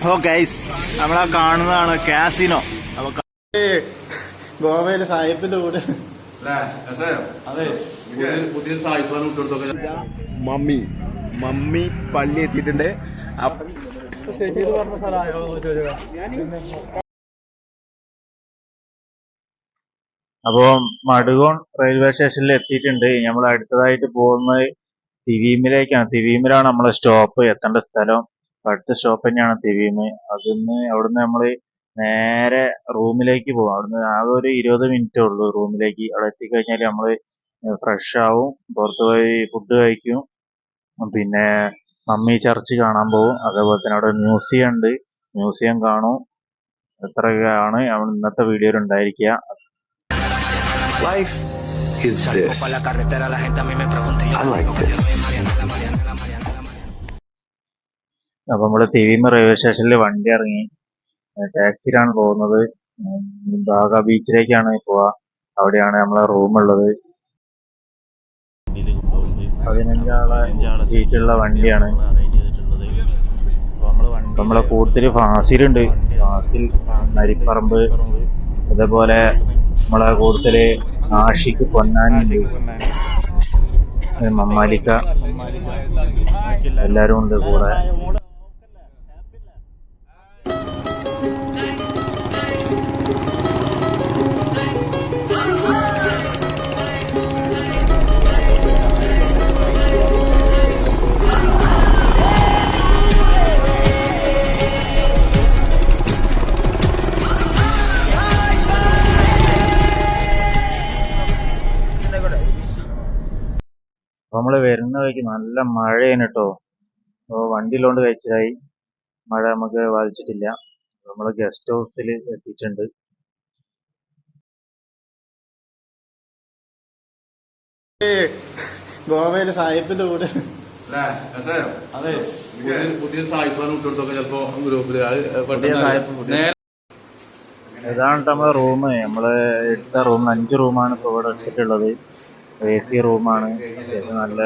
ഓ guys, നമ്മളാ കാണുന്നതാണ് casino. അപ്പൊ ഗോവയിലെ സാഹിബിന്റെ കൂടെ അതെ പുതിയ സായിപ്പാണ് വിട്ടുകൊടുത്തൊക്കെ. മമ്മി മമ്മി പള്ളി എത്തിയിട്ടുണ്ട്. പറഞ്ഞ സ്ഥലമായോ അപ്പോ മടുകോൺ റെയിൽവേ സ്റ്റേഷനിൽ എത്തിയിട്ടുണ്ട്. നമ്മൾ അടുത്തതായിട്ട് പോകുന്നത് തിവീമിലേക്കാണ്. തിവീമിലാണ് നമ്മളെ സ്റ്റോപ്പ്, എത്തേണ്ട സ്ഥലം. അടുത്ത സ്റ്റോപ്പ് തന്നെയാണ് തിവീമ്. അവിടുന്ന് നമ്മൾ നേരെ റൂമിലേക്ക് പോകും. അവിടുന്ന് ആകെ ഒരു 20 മിനിറ്റേ ഉള്ളൂ റൂമിലേക്ക്. അവിടെ എത്തിക്കഴിഞ്ഞാൽ നമ്മൾ ഫ്രഷ് ആവും, പുറത്ത് പോയി ഫുഡ് കഴിക്കും, പിന്നെ മമ്മി ചർച്ച് കാണാൻ പോകും. അതേപോലെ തന്നെ അവിടെ മ്യൂസിയം ഉണ്ട്, മ്യൂസിയം കാണും. ഇത്രയൊക്കെയാണ് ഇന്നത്തെ വീഡിയോയിൽ ഉണ്ടായിരിക്കുക. Life is this. I like this. അപ്പൊ നമ്മള് തിവീമ റെയിൽവേ സ്റ്റേഷനിൽ വണ്ടി ഇറങ്ങി ടാക്സിയിലാണ് പോകുന്നത്. ബാഗ ബീച്ചിലേക്കാണ് പോവാ. അവിടെയാണ് നമ്മളെ റൂം ഉള്ളത്. 15 ആളെ സീറ്റുള്ള വണ്ടിയാണ്. നമ്മളെ കൂടുതൽ ഫാസിലുണ്ട്, ഫാസിൽ, നരിപ്പറമ്പ്, അതേപോലെ നമ്മളെ കൂടുതല് ആഷിക്ക്, പൊന്നാനി, മമ്മാലിക്ക, എല്ലാരും ഉണ്ട് കൂടെ. നമ്മള് വരുന്ന വഴിക്ക് നല്ല മഴയാണ് കേട്ടോ. വണ്ടിയിലോണ്ട് കഴിച്ചതായി മഴ നമുക്ക് ബാധിച്ചിട്ടില്ല. നമ്മള് ഗസ്റ്റ് ഹൗസിൽ എത്തിയിട്ടുണ്ട്. ഗോവയിലെ സാഹിബിന്റെ കൂടെ അതെ പുതിയ സായിപ്പാണ് വിട്ടുകൊടുത്തൊക്കെ ചിലപ്പോ ഗ്രൂപ്പില് ഇതാണ് നമ്മളെ റൂം. നമ്മള് എടുത്ത റൂം 5 റൂമാണ് ഇപ്പൊ ഇവിടെ എടുത്തിട്ടുള്ളത്. AC റൂമാണ്. നല്ല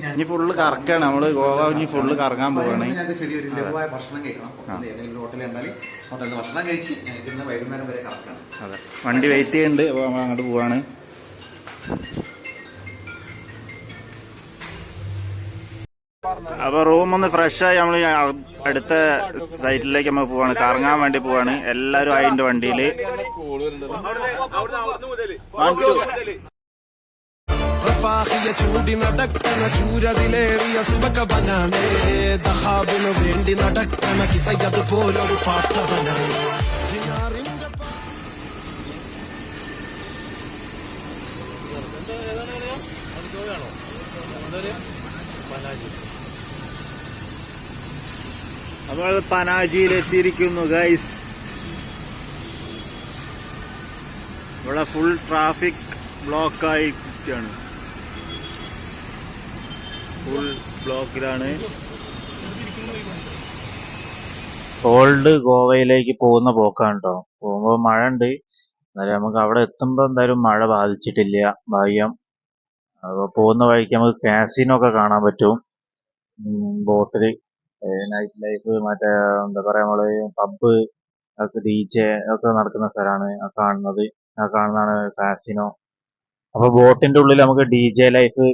ഇനി ഫുള്ള് കറക്കാണ് നമ്മള്. ഗോവ ഇനി ഫുള്ള് കറങ്ങാൻ പോവാണ്. ചെറിയൊരു ലഘുവായ ഭക്ഷണം കഴിക്കണം. ഏതെങ്കിലും ഹോട്ടലിൽ ഉണ്ടാല് ഹോട്ടലിൽ ഭക്ഷണം കഴിച്ച് ഇന്ന് വൈകുന്നേരം വരെ കറക്കണം. അതെ, വണ്ടി വെയിറ്റ് ചെയ്യുന്നുണ്ട്. അപ്പോൾ നമ്മൾ അങ്ങോട്ട് പോവാണ്. അപ്പൊ റൂം ഒന്ന് ഫ്രഷായി നമ്മൾ അടുത്ത സൈറ്റിലേക്ക് നമ്മൾ പോവാണ്, കറങ്ങാൻ വേണ്ടി പോവാണ്. എല്ലാരും ആയിട്ടുണ്ട് വണ്ടിയില്. ചൂടി നടക്കണ ചൂരതിലേറിയ സുബകവനാണ്, ദഹാബിനു വേണ്ടി നടക്കണ കിസയത് പോലൊരു പാട്ടവനാണ്. നമ്മൾ പനാജിയിൽ എത്തിയിരിക്കുന്നു ഗൈസ്. ഇവിടെ ഫുൾ ട്രാഫിക് ബ്ലോക്ക് ആയിട്ടാണ്, ഫുൾ ബ്ലോക്കിലാണ്. ഓൾഡ് ഗോവയിലേക്ക് പോകുന്ന പോക്കാണ് കേട്ടോ. പോകുമ്പോൾ മഴ ഉണ്ട്, എന്നാലും നമുക്ക് അവിടെ എത്തുമ്പോൾ എന്തായാലും മഴ ബാധിച്ചിട്ടില്ല, ഭാഗ്യം. അപ്പോൾ പോകുന്ന വഴിക്ക് നമുക്ക് കാസിനോ ഒക്കെ കാണാൻ പറ്റും. ബോട്ടിൽ നൈറ്റ് ലൈഫ്, മറ്റേ എന്താ പറയാ, നമ്മള് പബ്ബ് ഒക്കെ, DJ ഒക്കെ നടക്കുന്ന സ്ഥലമാണ് ആ കാണുന്നതാണ് കാസിനോ. അപ്പൊ ബോട്ടിന്റെ ഉള്ളിൽ നമുക്ക് DJ ലൈഫ്,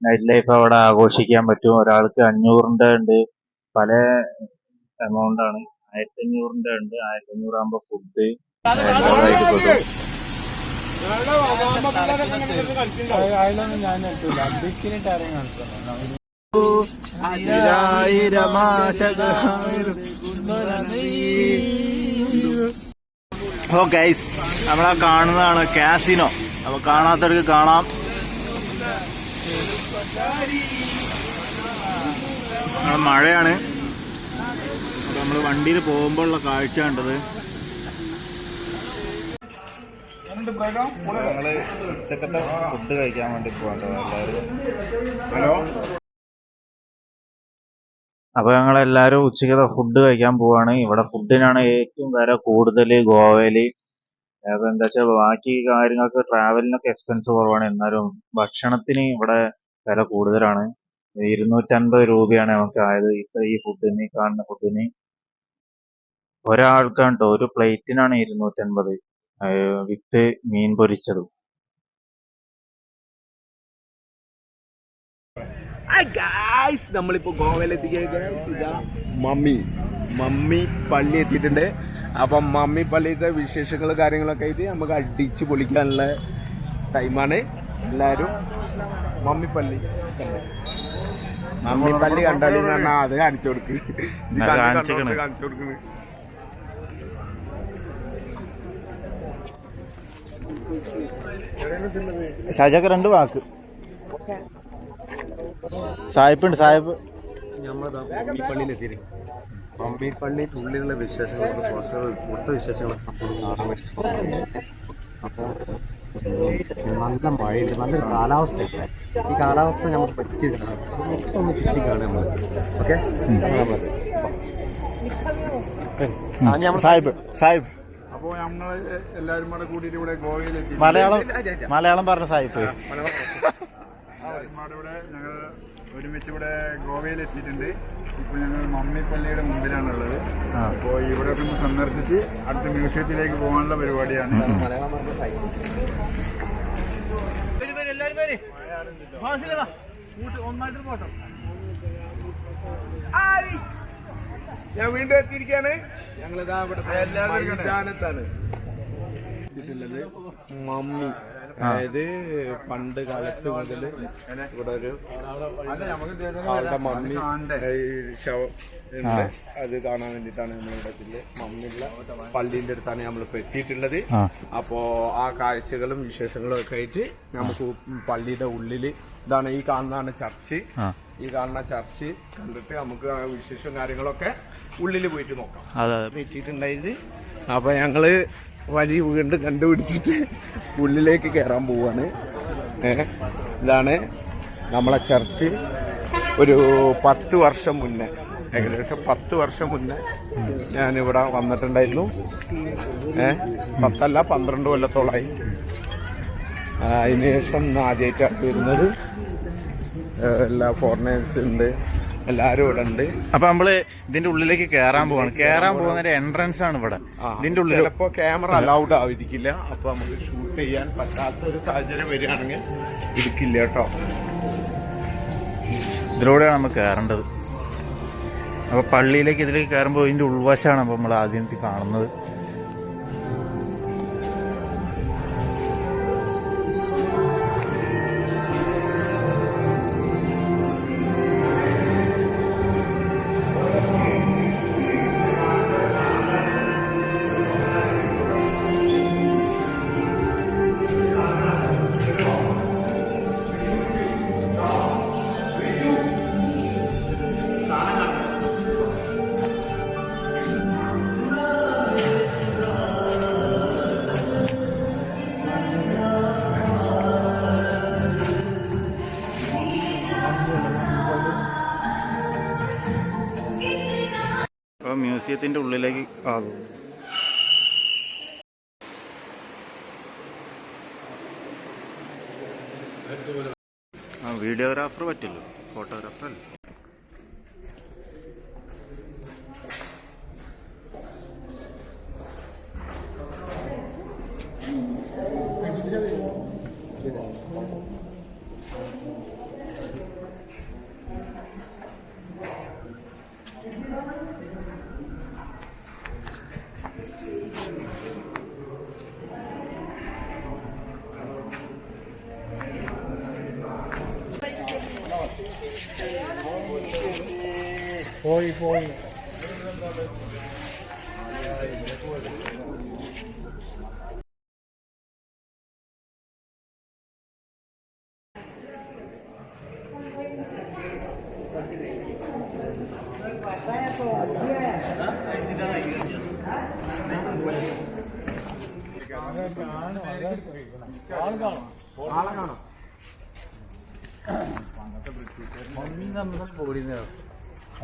നൈറ്റ് ലൈഫ് അവിടെ ആഘോഷിക്കാൻ പറ്റും. ഒരാൾക്ക് 500 ഉണ്ട്, പല എമൗണ്ട് ആണ്. 1500 ഉണ്ട്. 1500 ആകുമ്പോ ഫുഡ് ഓ ഗൈസ്, നമ്മളാ കാണുന്നതാണ് കാസിനോ. അപ്പൊ കാണാത്തവർക്ക് കാണാം. മഴയാണ്. അപ്പൊ നമ്മള് വണ്ടിയിൽ പോകുമ്പോഴുള്ള കാഴ്ച കണ്ടത്. ഞങ്ങള് ഉച്ചക്കത്തെ ഫുഡ് കഴിക്കാൻ വേണ്ടി പോകണ്ടോ എല്ലാവരും. ഹലോ. അപ്പൊ ഞങ്ങളെല്ലാരും ഉച്ചക്കത്തെ ഫുഡ് കഴിക്കാൻ പോവാണ്. ഇവിടെ ഫുഡിനാണ് ഏറ്റവും വില കൂടുതൽ ഗോവയില്. അപ്പൊ എന്താ വെച്ചാൽ ബാക്കി കാര്യങ്ങൾക്ക് ട്രാവലിനൊക്കെ എക്സ്പെൻസ് കുറവാണ്, എന്നാലും ഭക്ഷണത്തിന് ഇവിടെ വില കൂടുതലാണ്. 250 രൂപയാണ് നമുക്ക് ആയത് ഈ ഫുഡിന്, കാണുന്ന ഫുഡിന്. ഒരാൾക്കാണ് കേട്ടോ, ഒരു പ്ലേറ്റിനാണ് 250 വിത്ത് മീൻ പൊരിച്ചതും. നമ്മളിപ്പോ ഗോവയിലെത്തിക്കുക മമ്മി പള്ളി എത്തിയിട്ടുണ്ട്. അപ്പം മമ്മി പള്ളിയിലത്തെ വിശേഷങ്ങളും കാര്യങ്ങളൊക്കെ ആയിട്ട് നമുക്ക് അടിച്ച് പൊളിക്കാനുള്ള ടൈമാണ്. എല്ലാവരും മമ്മിപ്പള്ളി കണ്ടാലും പറഞ്ഞാൽ അത് കാണിച്ചു കൊടുക്കുന്നത്. ഷാജക്ക് 2 വാക്ക്. സായിപ്പുണ്ട്, സായിപ്പ്. നമ്മളതാ മമ്മിപ്പള്ളിയിലെത്തിയിട്ട് മമ്മിപ്പള്ളിയിൽ ഉള്ളിലുള്ള വിശേഷങ്ങൾ കുറച്ച് മൊത്ത വിശേഷങ്ങൾ കാണാൻ വേണ്ടി. അപ്പോൾ നല്ല മഴയുണ്ട്, നല്ലൊരു കാലാവസ്ഥയുണ്ട്. ഈ കാലാവസ്ഥ നമുക്ക് പറ്റിയിട്ടാണ് ഒന്ന് ചുറ്റിക്കാണ് നമ്മൾ. ഓക്കെ, സാഹിബ് സാഹിബ്. അപ്പോൾ നമ്മൾ എല്ലാവരും കൂടെ കൂടിയിട്ട് ഇവിടെ ഗോവയിലെത്തി. മലയാളം പറഞ്ഞ സാഹിബ്. ഇവിടെ ഞങ്ങൾ ഒരുമിച്ച് ഇവിടെ ഗോവയിലെത്തിയിട്ടുണ്ട്. ഇപ്പോൾ ഞങ്ങൾ മമ്മിപ്പള്ളിയുടെ മുമ്പിലാണുള്ളത്. അപ്പോൾ ഇവിടെ ഒന്ന് സന്ദർശിച്ച് അടുത്ത മ്യൂസിയത്തിലേക്ക് പോകാനുള്ള പരിപാടിയാണ്. ഞാൻ വീണ്ടും എത്തിയിരിക്കുകയാണ്. ഞങ്ങളിതാ ഇവിടുത്തെ മൈതാനത്താണ് എത്തിയിട്ടുള്ളത്. മമ്മി, അതായത് പണ്ട് കാലത്ത് മുതൽ ഇവിടെ ഒരു ആളുടെ മമ്മി ശവം ഉണ്ട്. അത് കാണാൻ വേണ്ടിയിട്ടാണ് നമ്മളിവിടെ മമ്മിയുള്ള പള്ളീൻ്റെ അടുത്താണ് നമ്മളിപ്പോൾ എത്തിയിട്ടുള്ളത്. അപ്പോൾ ആ കാഴ്ചകളും വിശേഷങ്ങളും ഒക്കെ ആയിട്ട് നമുക്ക് പള്ളിയുടെ ഉള്ളിൽ ഇതാണ് ഈ കാണുന്നതാണ് ചർച്ച്. ഈ കാണുന്ന ചർച്ച് കണ്ടിട്ട് നമുക്ക് ആ വിശേഷവും കാര്യങ്ങളൊക്കെ ഉള്ളിൽ പോയിട്ട് നോക്കാം. എത്തിയിട്ടുണ്ടായത്. അപ്പോൾ ഞങ്ങള് വഴി വീണ്ടും കണ്ടുപിടിച്ചിട്ട് ഉള്ളിലേക്ക് കയറാൻ പോവാണ്. ഇതാണ് നമ്മളെ ചർച്ച്. ഒരു 10 വർഷം മുന്നേ, ഏകദേശം 10 വർഷം മുന്നേ ഞാനിവിടെ വന്നിട്ടുണ്ടായിരുന്നു. 10 അല്ല 12 കൊല്ലത്തോളായി. അതിനുശേഷം ആദ്യമായിട്ടാണ് വരുന്നത്. എല്ലാ ഫോറിനേഴ്സ് ഉണ്ട്, എല്ലാരും ഇവിടെ ഉണ്ട്. അപ്പൊ നമ്മള് ഇതിന്റെ ഉള്ളിലേക്ക് കയറാൻ പോവാണ്. കയറാൻ പോകുന്ന എൻട്രൻസ് ആണ് ഇവിടെ. ഇതിന്റെ ഉള്ളിൽ ചിലപ്പോ ക്യാമറ അലൗഡ് ആയിരിക്കില്ല. അപ്പൊ നമുക്ക് ഷൂട്ട് ചെയ്യാൻ പറ്റാത്ത ഒരു സാഹചര്യം വരികയാണെങ്കിൽ എടുക്കില്ല കേട്ടോ. ഇതിലൂടെയാണ് നമ്മൾ കയറേണ്ടത്. അപ്പൊ പള്ളിയിലേക്ക് ഇതിലേക്ക് കയറുമ്പോൾ ഇതിന്റെ ഉൾവശമാണ് അപ്പൊ നമ്മൾ ആദ്യം കാണുന്നത്. മ്യൂസിയത്തിന്റെ ഉള്ളിലേക്ക് വീഡിയോഗ്രാഫർ പറ്റില്ലോ, ഫോട്ടോഗ്രാഫർ അല്ല. പോയി ആളെ കാണാം.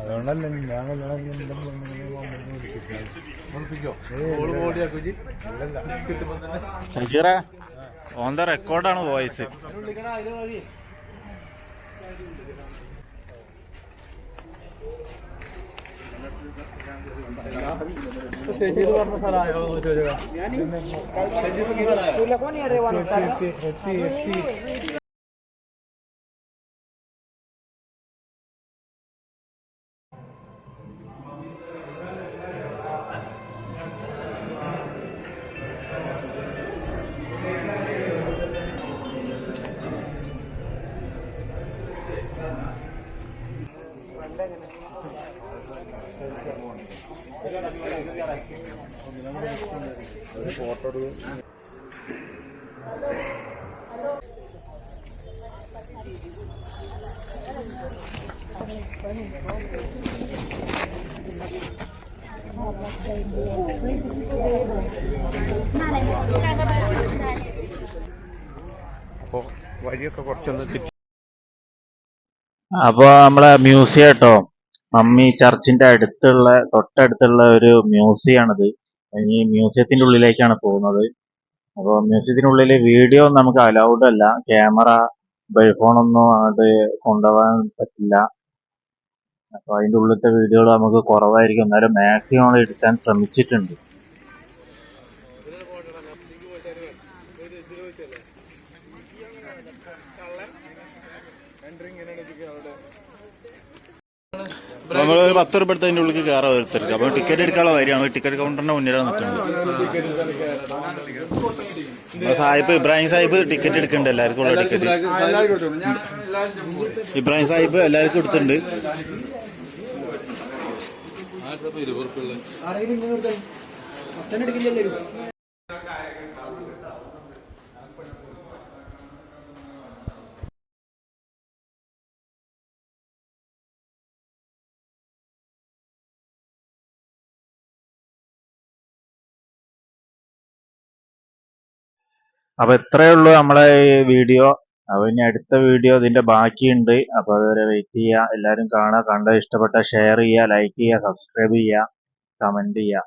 അതുകൊണ്ടല്ലേ ഞാൻ ഷജീറ ഓൺ ദ റെക്കോർഡാണ് വോയിസ്. അപ്പൊ വഴിയൊക്കെ കുറച്ചൊന്ന് ചുറ്റി അപ്പൊ നമ്മളെ മ്യൂസിയം കേട്ടോ, മമ്മി ചർച്ചിന്റെ തൊട്ടടുത്തുള്ള ഒരു മ്യൂസിയം ആണിത്. ഈ മ്യൂസിയത്തിന്റെ ഉള്ളിലേക്കാണ് പോകുന്നത്. അപ്പോൾ മ്യൂസിയത്തിനുള്ളിൽ വീഡിയോ നമുക്ക് അലൗഡ് അല്ല, ക്യാമറ മൊബൈൽ ഫോണൊന്നും അങ്ങോട്ട് കൊണ്ടുപോകാൻ പറ്റില്ല. അപ്പൊ അതിന്റെ ഉള്ളിലത്തെ വീഡിയോകൾ നമുക്ക് കുറവായിരിക്കും, എന്നാലും മാക്സിമം എടുക്കാൻ ശ്രമിച്ചിട്ടുണ്ട്. നമ്മൾ 10 രൂപ എടുത്ത് അതിന്റെ ഉള്ളിൽ കയറാൻ ഓരോരുത്തർക്ക്. അപ്പൊ ടിക്കറ്റ് എടുക്കാനുള്ള വരികയാണ്. ടിക്കറ്റ് കൗണ്ടറിന്റെ മുന്നിലാണ് നിൽക്കുന്നത്. സാഹിബ് ഇബ്രാഹിം സാഹിബ് ടിക്കറ്റ് എടുക്കുന്നുണ്ട്, എല്ലാവർക്കും ഉള്ള ടിക്കറ്റ്. ഇബ്രാഹിം സാഹിബ് എല്ലാവർക്കും എടുത്തിട്ടുണ്ട്. അപ്പൊ ഇത്രയേ ഉള്ളൂ നമ്മളെ ഈ വീഡിയോ. അപ്പൊ ഇനി അടുത്ത വീഡിയോ ഇതിന്റെ ബാക്കിയുണ്ട്. അപ്പൊ അതുവരെ വെയിറ്റ് ചെയ്യുക. എല്ലാവരും കാണുക, കണ്ട ഇഷ്ടപ്പെട്ട ഷെയർ ചെയ്യുക, ലൈക്ക് ചെയ്യുക, സബ്സ്ക്രൈബ് ചെയ്യുക, കമന്റ് ചെയ്യുക.